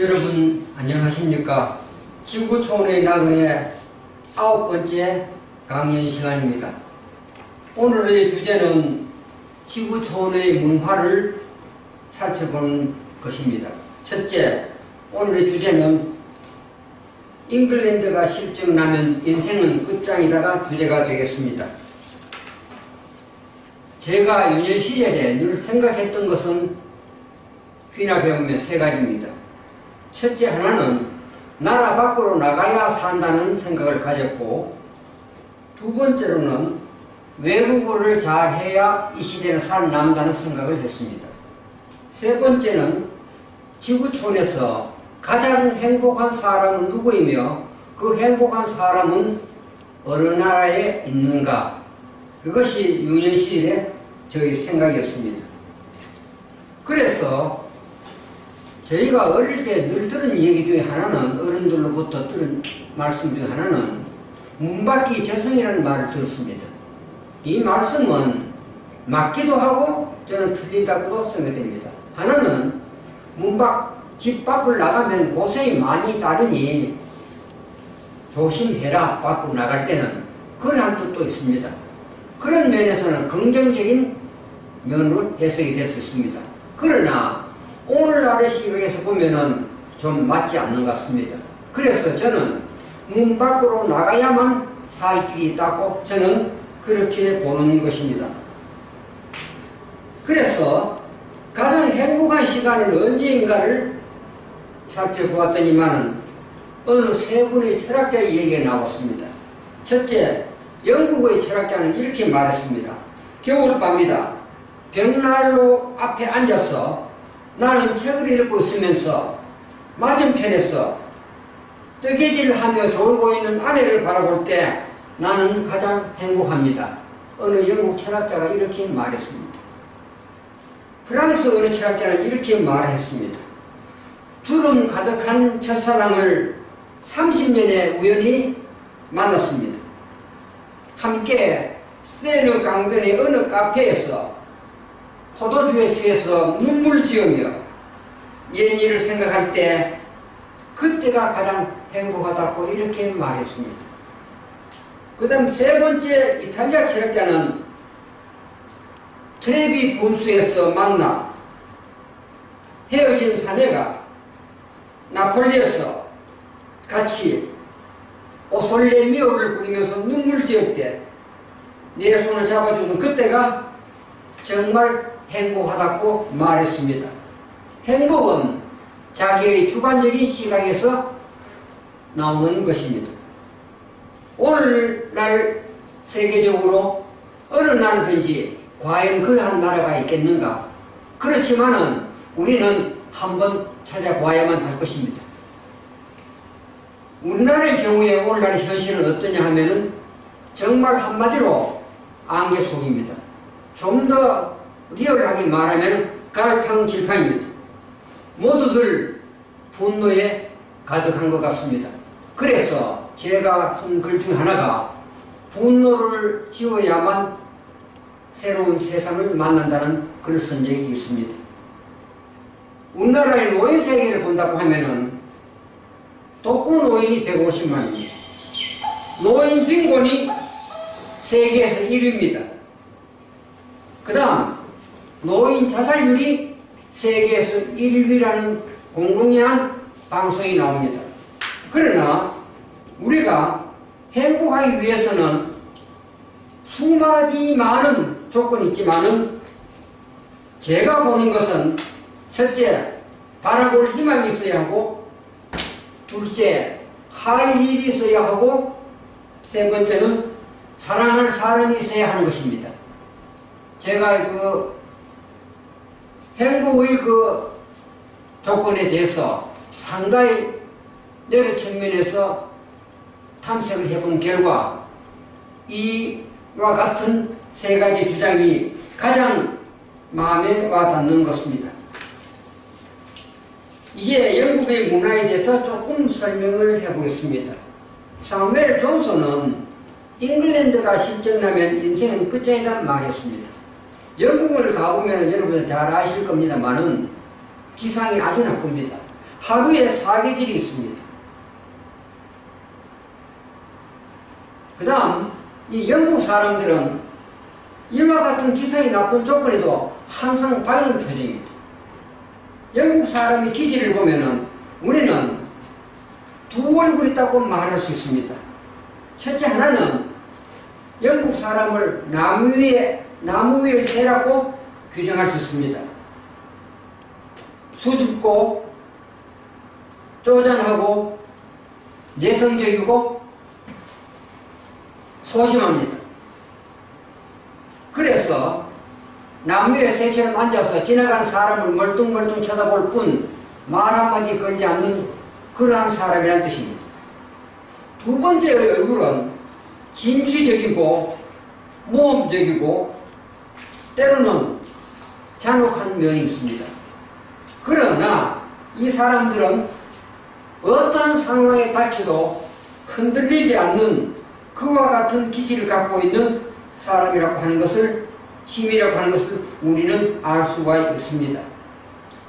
여러분 안녕하십니까? 지구촌의 나그네 9번째 강연 시간입니다. 오늘의 주제는 지구촌의 문화를 살펴보는 것입니다. 첫째, 오늘의 주제는 잉글랜드가 실증나면 인생은 끝장이다가 주제가 되겠습니다. 제가 유년 시절에 늘 생각했던 것은 귀나 배우면 세 가지입니다. 첫째 하나는 나라 밖으로 나가야 산다는 생각을 가졌고, 두 번째로는 외국어를 잘해야 이 시대는 살아남는다는 생각을 했습니다. 세 번째는 지구촌에서 가장 행복한 사람은 누구이며 그 행복한 사람은 어느 나라에 있는가, 그것이 유년 시절의 저희 생각이었습니다. 그래서 저희가 어릴 때 늘 들은 얘기 중에 하나는, 어른들로부터 들은 말씀 중에 하나는 문밖이 저승이라는 말을 듣습니다. 이 말씀은 맞기도 하고 저는 틀리다고도 생각됩니다. 하나는 집 밖을 나가면 고생이 많이 따르니 조심해라, 밖으로 나갈 때는. 그런 뜻도 있습니다. 그런 면에서는 긍정적인 면으로 해석이 될 수 있습니다. 그러나 오늘날의 시각에서 보면은 좀 맞지 않는 것 같습니다. 그래서 저는 문 밖으로 나가야만 살 길이 있다고 저는 그렇게 보는 것입니다. 그래서 가장 행복한 시간을 언제인가를 살펴보았더니만은 어느 세 분의 철학자의 얘기가 나왔습니다. 첫째, 영국의 철학자는 이렇게 말했습니다. 겨울밤이다. 벽난로 앞에 앉아서 나는 책을 읽고 있으면서 맞은편에서 뜨개질하며 졸고 있는 아내를 바라볼 때 나는 가장 행복합니다. 어느 영국 철학자가 이렇게 말했습니다. 프랑스 어느 철학자는 이렇게 말했습니다. 주름 가득한 첫사랑을 30년에 우연히 만났습니다. 함께 세르 강변의 어느 카페에서 포도주에 취해서 눈물 지으며 옛 일을 생각할 때 그때가 가장 행복하다고 이렇게 말했습니다. 그 다음 세 번째 이탈리아 철학자는 트레비 분수에서 만나 헤어진 사내가 나폴리에서 같이 오솔레미오를 부르면서 눈물 지을 때 내 손을 잡아주는 그때가 정말 행복하다고 말했습니다. 행복은 자기의 주관적인 시각에서 나오는 것입니다. 오늘날 세계적으로 어느 나라든지 과연 그러한 나라가 있겠는가? 그렇지만은 우리는 한번 찾아봐야만 할 것입니다. 우리나라의 경우에 오늘날의 현실은 어떠냐 하면은 정말 한마디로 안개 속입니다. 좀 더 리얼하게 말하면 갈팡질팡입니다. 모두들 분노에 가득한 것 같습니다. 그래서 제가 쓴 글 중 하나가 분노를 지워야만 새로운 세상을 만난다는 글을 쓴 적이 있습니다. 우리나라의 노인 세계를 본다고 하면은 독거 노인이 150만입니다. 노인 빈곤이 세계에서 1위입니다. 그 다음 노인 자살률이 세계에서 1위라는 공공연한 방송이 나옵니다. 그러나 우리가 행복하기 위해서는 수많이 많은 조건이 있지만은 제가 보는 것은 첫째, 바라볼 희망이 있어야 하고, 둘째, 할 일이 있어야 하고, 세 번째는 사랑할 사람이 있어야 하는 것입니다. 제가 행복의 조건에 대해서 상당히 여러 측면에서 탐색을 해본 결과 이와 같은 세 가지 주장이 가장 마음에 와닿는 것입니다. 이게 영국의 문화에 대해서 조금 설명을 해보겠습니다. 사무엘 존슨은 잉글랜드가 실증나면 인생은 끝장이라는 말했습니다. 영국을 가보면 여러분 잘 아실 겁니다만은 기상이 아주 나쁩니다. 하루에 사계절이 있습니다. 그 다음 이 영국 사람들은 이와 같은 기상이 나쁜 조건에도 항상 밝은 표정입니다. 영국 사람의 기질을 보면은 우리는 두 얼굴이 있다고 말할 수 있습니다. 첫째 하나는 영국 사람을 나무 위의 새라고 규정할 수 있습니다. 수줍고 쪼잔하고 내성적이고 소심합니다. 그래서 나무 위에 새처럼 앉아서 지나가는 사람을 멀뚱멀뚱 쳐다볼 뿐 말 한마디 걸지 않는 그러한 사람이라는 뜻입니다. 두 번째의 얼굴은 진취적이고 모험적이고 때로는 잔혹한 면이 있습니다. 그러나 이 사람들은 어떠한 상황에 닥쳐도 흔들리지 않는 그와 같은 기질을 갖고 있는 사람이라고 하는 것을, 힘이라고 하는 것을 우리는 알 수가 있습니다.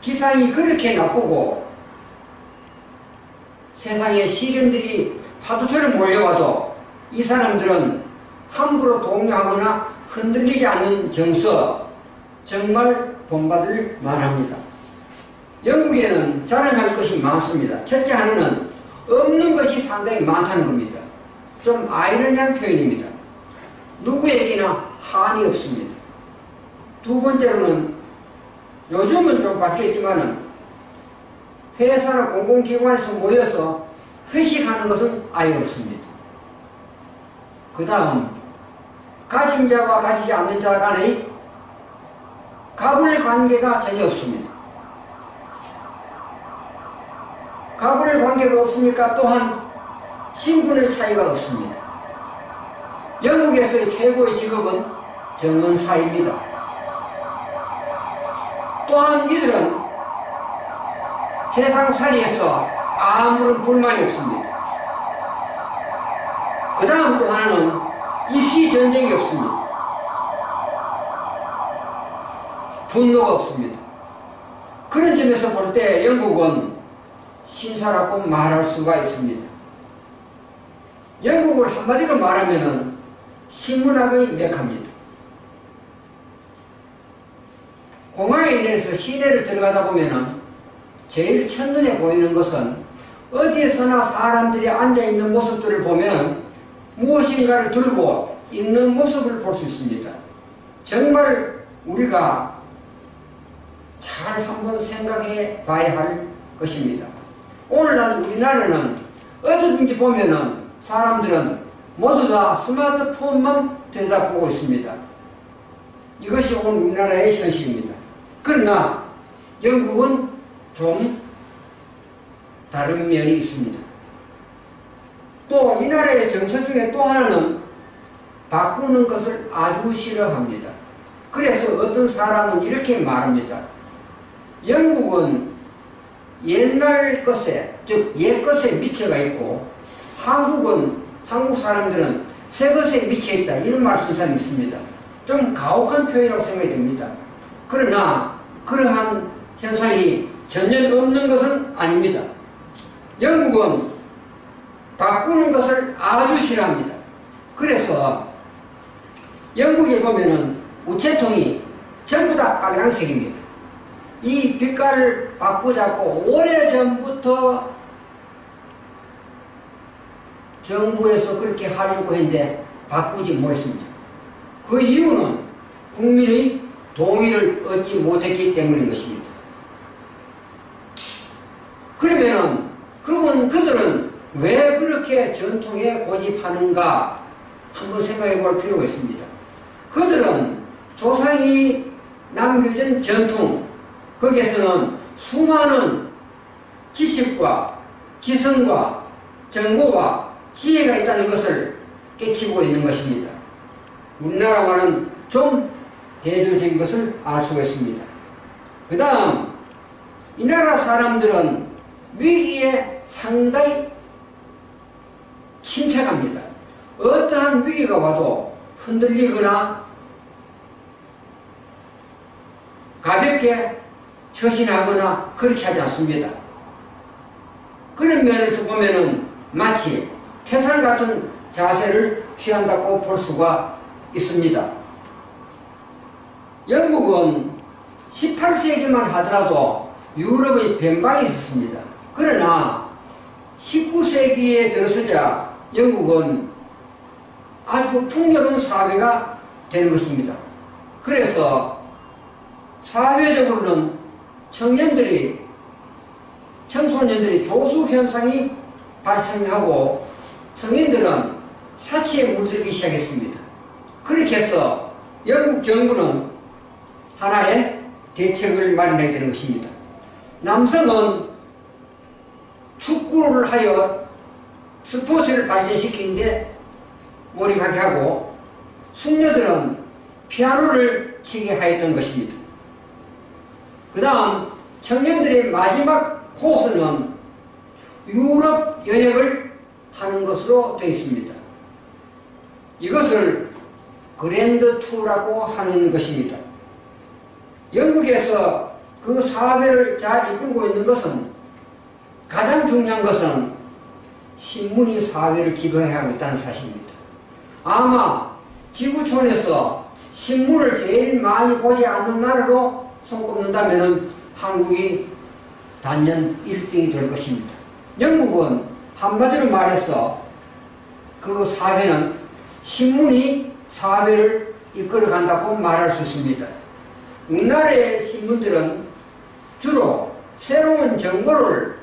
기상이 그렇게 나쁘고 세상에 시련들이 파도처럼 몰려와도 이 사람들은 함부로 동요하거나 흔들리지 않는 정서, 정말 본받을 만합니다. 영국에는 자랑할 것이 많습니다. 첫째 하나는 없는 것이 상당히 많다는 겁니다. 좀 아이러니한 표현입니다. 누구에게나 한이 없습니다. 두 번째로는 요즘은 좀 바뀌었지만은 회사나 공공기관에서 모여서 회식하는 것은 아예 없습니다. 그 다음 가진 자와 가지지 않는 자 간의 가불 관계가 전혀 없습니다. 가불 관계가 없으니까 또한 신분의 차이가 없습니다. 영국에서의 최고의 직업은 정원사입니다. 또한 이들은 세상살이에서 아무런 불만이 없습니다. 그 다음 또 하나는 입시 전쟁이 없습니다. 분노가 없습니다. 그런 점에서 볼 때 영국은 신사라고 말할 수가 있습니다. 영국을 한마디로 말하면 신문학의 메카입니다. 공항에 내려서 시내를 들어가다 보면 제일 첫눈에 보이는 것은 어디에서나 사람들이 앉아있는 모습들을 보면 무엇인가를 들고 있는 모습을 볼 수 있습니다. 정말 우리가 잘 한번 생각해 봐야 할 것입니다. 오늘날 우리나라는 어디든지 보면은 사람들은 모두 다 스마트폰만 들여다보고 있습니다. 이것이 오늘 우리나라의 현실입니다. 그러나 영국은 좀 다른 면이 있습니다. 또 이 나라의 정서 중에 또 하나는 바꾸는 것을 아주 싫어합니다. 그래서 어떤 사람은 이렇게 말합니다. 영국은 옛날 것에, 즉 옛것에 미쳐가 있고 한국 사람들은 새 것에 미쳐 있다, 이런 말 쓴 사람이 있습니다. 좀 가혹한 표현이라고 생각이 됩니다. 그러나 그러한 현상이 전혀 없는 것은 아닙니다. 영국은 바꾸는 것을 아주 싫어합니다. 그래서 영국에 보면은 우체통이 전부 다 빨간색입니다. 이 빛깔을 바꾸자고 오래전부터 정부에서 그렇게 하려고 했는데 바꾸지 못했습니다. 그 이유는 국민의 동의를 얻지 못했기 때문인 것입니다. 그러면은 그들은 왜 그렇게 전통에 고집하는가 한번 생각해 볼 필요가 있습니다. 그들은 조상이 남겨준 전통, 거기에서는 수많은 지식과 지성과 정보와 지혜가 있다는 것을 깨치고 있는 것입니다. 우리나라와는 좀 대조적인 것을 알 수가 있습니다. 그 다음 이 나라 사람들은 위기에 상당히 침착합니다. 어떠한 위기가 와도 흔들리거나 가볍게 처신하거나 그렇게 하지 않습니다. 그런 면에서 보면은 마치 태산 같은 자세를 취한다고 볼 수가 있습니다. 영국은 18세기만 하더라도 유럽의 변방이 있었습니다. 그러나 19세기에 들어서자 영국은 아주 풍요로운 사회가 되는 것입니다. 그래서 사회적으로는 청소년들이 조수 현상이 발생하고 성인들은 사치에 물들기 시작했습니다. 그렇게 해서 영국 정부는 하나의 대책을 마련하게 되는 것입니다. 남성은 축구를 하여 스포츠를 발전시키는데 몰입하게 하고 숙녀들은 피아노를 치게 하였던 것입니다. 그 다음 청년들의 마지막 코스는 유럽 여행을 하는 것으로 되어 있습니다. 이것을 그랜드 투라고 하는 것입니다. 영국에서 그 사회를 잘 이끌고 있는 것은 가장 중요한 것은 신문이 사회를 지배하고 있다는 사실입니다. 아마 지구촌에서 신문을 제일 많이 보지 않는 나라로 손꼽는다면 한국이 단연 1등이 될 것입니다. 영국은 한마디로 말해서 그 사회는 신문이 사회를 이끌어간다고 말할 수 있습니다. 우리나라의 신문들은 주로 새로운 정보를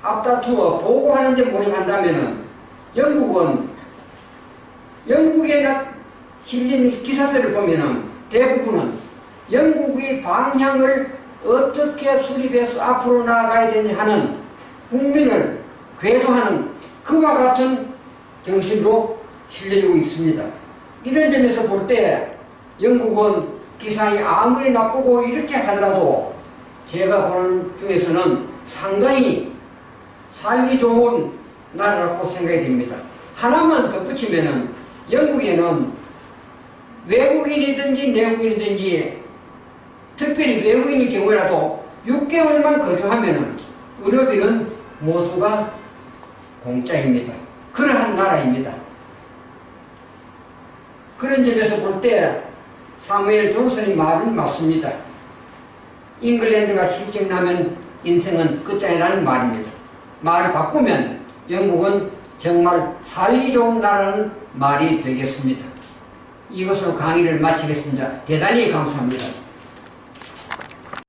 앞다투어 보고하는 데 몰입한다면 영국에 실린 기사들을 보면 대부분은 영국의 방향을 어떻게 수립해서 앞으로 나아가야 되냐 하는 국민을 궤도하는 그와 같은 정신으로 실려지고 있습니다. 이런 점에서 볼 때 영국은 기상이 아무리 나쁘고 이렇게 하더라도 제가 보는 중에서는 상당히 살기 좋은 나라라고 생각이 됩니다. 하나만 덧붙이면은 영국에는 외국인이든지 내국인이든지 특별히 외국인의 경우라도 6개월만 거주하면은 의료비는 모두가 공짜입니다. 그러한 나라입니다. 그런 점에서 볼 때 사무엘 존슨의 말은 맞습니다. 잉글랜드가 실증나면 인생은 끝장이라는 말입니다. 말을 바꾸면 영국은 정말 살기 좋은 나라는 말이 되겠습니다. 이것으로 강의를 마치겠습니다. 대단히 감사합니다.